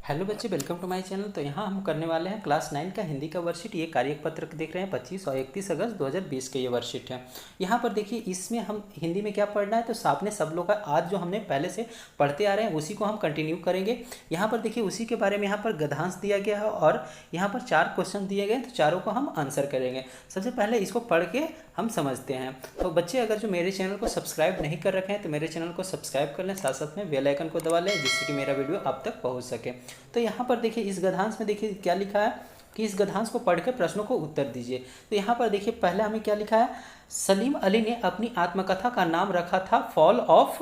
Hello बच्चे, welcome to my channel. तो यहाँ हम करने वाले हैं क्लास 9 का हिंदी का वर्कशीट। ये कार्यपत्र देख रहे हैं 25 और 31 अगस्त 2020 के ये वर्कशीट है। यहाँ पर देखिए, इसमें हम हिंदी में क्या पढ़ना है, तो आपने सब लोग का आज जो हमने पहले से पढ़ते आ रहे हैं उसी को हम कंटिन्यू करेंगे। यहाँ पर देखिए, उसी के बारे में यहाँ पर गद्यांश दिया गया है और यहाँ पर 4 क्वेश्चन दिए गए, तो चारों को हम आंसर करेंगे। सबसे पहले इसको पढ़ के हम समझते हैं। तो बच्चे, अगर जो मेरे चैनल को सब्सक्राइब नहीं कर रखे हैं तो मेरे चैनल को सब्सक्राइब कर लें, साथ साथ में बेल आइकन को दबा लें, जिससे कि मेरा वीडियो आप तक पहुंच सके। तो यहाँ पर देखिए, इस गद्यांश में देखिए क्या लिखा है कि इस गद्यांश को पढ़कर प्रश्नों को उत्तर दीजिए। तो यहाँ पर देखिए, पहले हमें क्या लिखा है, सलीम अली ने अपनी आत्मकथा का नाम रखा था फॉल ऑफ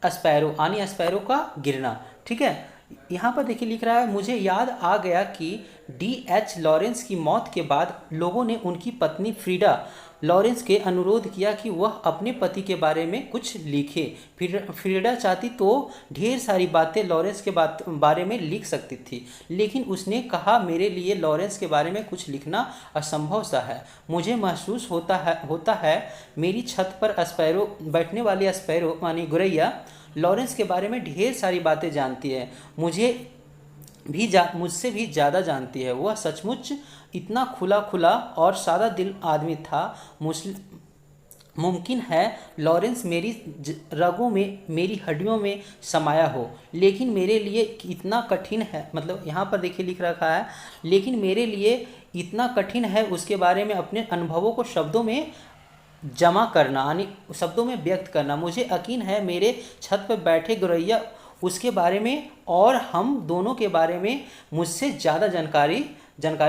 स्पैरो, यानी स्पैरो का गिरना। ठीक है, यहाँ पर देखिए लिख रहा है, मुझे याद आ गया कि D.H. लॉरेंस की मौत के बाद लोगों ने उनकी पत्नी फ्रीडा लॉरेंस के अनुरोध किया कि वह अपने पति के बारे में कुछ लिखे। फ्रीडा चाहती तो ढेर सारी बातें लॉरेंस के बारे में लिख सकती थी, लेकिन उसने कहा, मेरे लिए लॉरेंस के बारे में कुछ लिखना असंभव सा है। मुझे महसूस होता है मेरी छत पर स्पैरो, बैठने वाली स्पैरो मानी गुरैया, लॉरेंस के बारे में ढेर सारी बातें जानती है, मुझसे भी ज़्यादा जानती है। वह सचमुच इतना खुला और सादा दिल आदमी था। मुमकिन है लॉरेंस मेरी रगों में, मेरी हड्डियों में समाया हो, लेकिन मेरे लिए इतना कठिन है, मतलब यहाँ पर देखिए लिख रखा है, लेकिन मेरे लिए इतना कठिन है उसके बारे में अपने अनुभवों को शब्दों में जमा करना, यानी शब्दों में व्यक्त करना। मुझे यकीन है मेरे छत पर बैठे गुरैया उसके बारे में और हम दोनों के बारे में मुझसे ज़्यादा जानकारी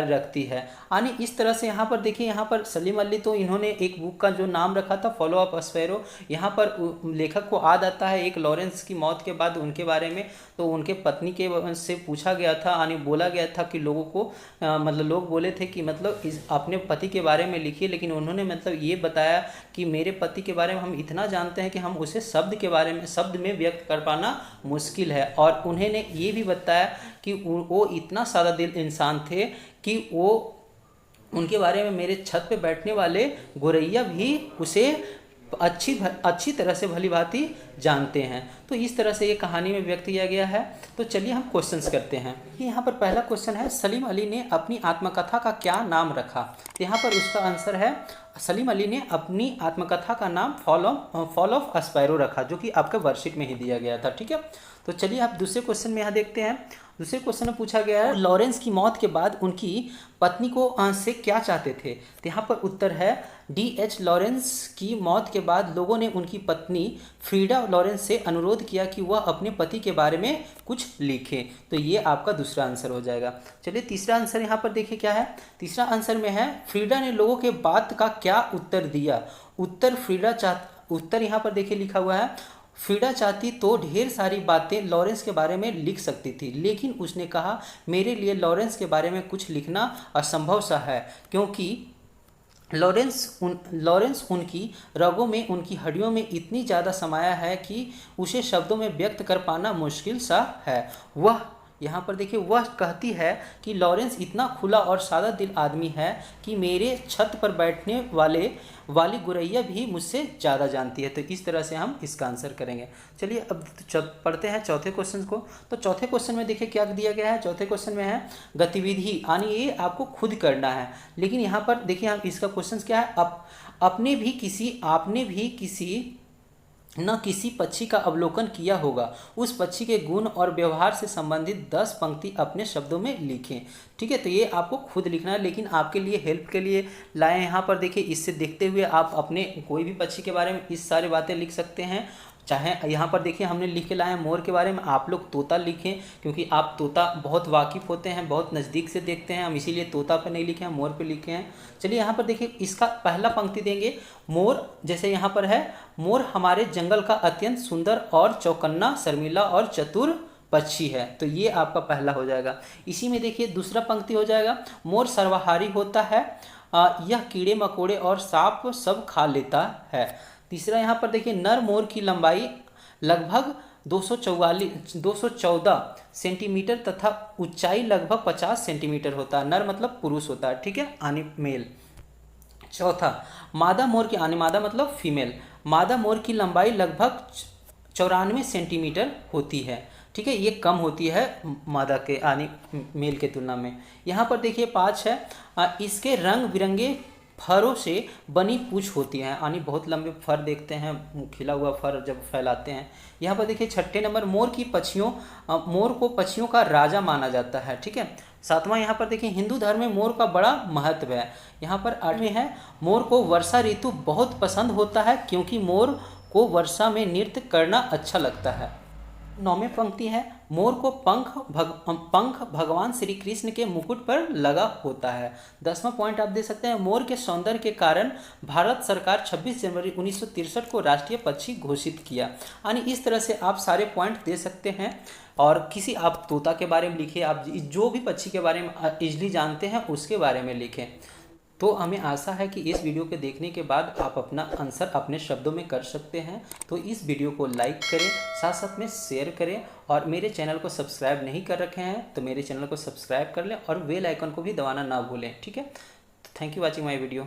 रखती है। यानी इस तरह से यहाँ पर देखिए, यहाँ पर सलीम अली तो इन्होंने एक बुक का जो नाम रखा था फॉलो अप स्पैरो। यहाँ पर लेखक को याद आता है एक लॉरेंस की मौत के बाद उनके बारे में, तो उनके पत्नी के से पूछा गया था, यानी बोला गया था कि लोगों को मतलब लोग बोले थे कि मतलब अपने पति के बारे में लिखिए, लेकिन उन्होंने मतलब ये बताया कि मेरे पति के बारे में हम इतना जानते हैं कि हम उसे शब्द में व्यक्त कर पाना मुश्किल है। और उन्होंने ये भी बताया कि वो इतना सादा दिल इंसान थे कि वो उनके बारे में मेरे छत पे बैठने वाले गोरैया भी उसे अच्छी तरह से भली भांति जानते हैं। तो इस तरह से ये कहानी में व्यक्त किया गया है। तो चलिए हम क्वेश्चंस करते हैं। यहाँ पर पहला क्वेश्चन है, सलीम अली ने अपनी आत्मकथा का क्या नाम रखा। तो यहाँ पर उसका आंसर है, सलीम अली ने अपनी आत्मकथा का नाम फॉल ऑफ स्पैरो रखा, जो कि आपके वर्कशीट में ही दिया गया था। ठीक है, तो चलिए आप दूसरे क्वेश्चन में यहाँ देखते हैं। दूसरे क्वेश्चन में पूछा गया है, लॉरेंस की मौत के बाद उनकी पत्नी को से क्या चाहते थे। तो यहाँ पर उत्तर है, D.H. लॉरेंस की मौत के बाद लोगों ने उनकी पत्नी फ्रीडा लॉरेंस से अनुरोध किया कि वह अपने पति के बारे में कुछ लिखे। तो ये आपका दूसरा आंसर हो जाएगा। चलिए तीसरा आंसर यहाँ पर देखिए क्या है। तीसरा आंसर में है, फ्रीडा ने लोगों के बात का क्या उत्तर दिया। उत्तर यहाँ पर देखिए लिखा हुआ है, फ्रीडा चाहती तो ढेर सारी बातें लॉरेंस के बारे में लिख सकती थी, लेकिन उसने कहा, मेरे लिए लॉरेंस के बारे में कुछ लिखना असंभव सा है, क्योंकि लॉरेंस उनकी रगों में, उनकी हड्डियों में इतनी ज़्यादा समाया है कि उसे शब्दों में व्यक्त कर पाना मुश्किल सा है। वह यहाँ पर देखिए, वह कहती है कि लॉरेंस इतना खुला और सादा दिल आदमी है कि मेरे छत पर बैठने वाली गुरैया भी मुझसे ज़्यादा जानती है। तो इस तरह से हम इसका आंसर करेंगे। चलिए अब पढ़ते हैं चौथे क्वेश्चन को। तो चौथे क्वेश्चन में देखिए क्या दिया गया है। चौथे क्वेश्चन में है गतिविधि, यानी ये आपको खुद करना है। लेकिन यहाँ पर देखिए, हम इसका क्वेश्चन क्या है, आपने भी किसी न किसी पक्षी का अवलोकन किया होगा, उस पक्षी के गुण और व्यवहार से संबंधित 10 पंक्ति अपने शब्दों में लिखें। ठीक है, तो ये आपको खुद लिखना है, लेकिन आपके लिए हेल्प के लिए लाए यहाँ पर देखिए, इससे देखते हुए आप अपने कोई भी पक्षी के बारे में इस सारी बातें लिख सकते हैं। चाहे यहाँ पर देखिए हमने लिख के लाए हैं मोर के बारे में, आप लोग तोता लिखें, क्योंकि आप तोता बहुत वाकिफ़ होते हैं, बहुत नज़दीक से देखते हैं, हम इसीलिए तोता पर नहीं लिखे हैं, मोर पे लिखे हैं। चलिए यहाँ पर देखिए, इसका पहला पंक्ति देंगे, मोर, जैसे यहाँ पर है, मोर हमारे जंगल का अत्यंत सुंदर और चौकन्ना, शर्मीला और चतुर पक्षी है। तो ये आपका पहला हो जाएगा। इसी में देखिए दूसरा पंक्ति हो जाएगा, मोर सर्वाहारी होता है, यह कीड़े मकोड़े और सांप सब खा लेता है। तीसरा यहाँ पर देखिए, नर मोर की लंबाई लगभग 214 सेंटीमीटर तथा ऊंचाई लगभग 50 सेंटीमीटर होता है। नर मतलब पुरुष होता है, ठीक है, यानी मेल। चौथा, मादा मोर की, यानी मादा मतलब फीमेल, मादा मोर की लंबाई लगभग 94 सेंटीमीटर होती है। ठीक है, ये कम होती है मादा के यानी मेल के तुलना में। यहाँ पर देखिए 5 है, इसके रंग बिरंगे फरों से बनी पूंछ होती है, यानी बहुत लंबे फर देखते हैं, खिला हुआ फर जब फैलाते हैं। यहाँ पर देखिए 6 नंबर, मोर को पक्षियों का राजा माना जाता है। ठीक है, 7वां यहाँ पर देखिए हिंदू धर्म में मोर का बड़ा महत्व है। यहाँ पर 8वें है, मोर को वर्षा ऋतु बहुत पसंद होता है क्योंकि मोर को वर्षा में नृत्य करना अच्छा लगता है। 9वें पंक्ति है, मोर को पंख भगवान श्री कृष्ण के मुकुट पर लगा होता है। 10वां पॉइंट आप दे सकते हैं, मोर के सौंदर्य के कारण भारत सरकार 26 जनवरी 1963 को राष्ट्रीय पक्षी घोषित किया। यानी इस तरह से आप सारे पॉइंट दे सकते हैं। और किसी आप तोता के बारे में लिखिए, आप जो भी पक्षी के बारे में इजली जानते हैं उसके बारे में लिखें। तो हमें आशा है कि इस वीडियो के देखने के बाद आप अपना आंसर अपने शब्दों में कर सकते हैं। तो इस वीडियो को लाइक करें, साथ साथ में शेयर करें, और मेरे चैनल को सब्सक्राइब नहीं कर रखे हैं तो मेरे चैनल को सब्सक्राइब कर लें और बेल आइकन को भी दबाना ना भूलें। ठीक है, thank you watching my video.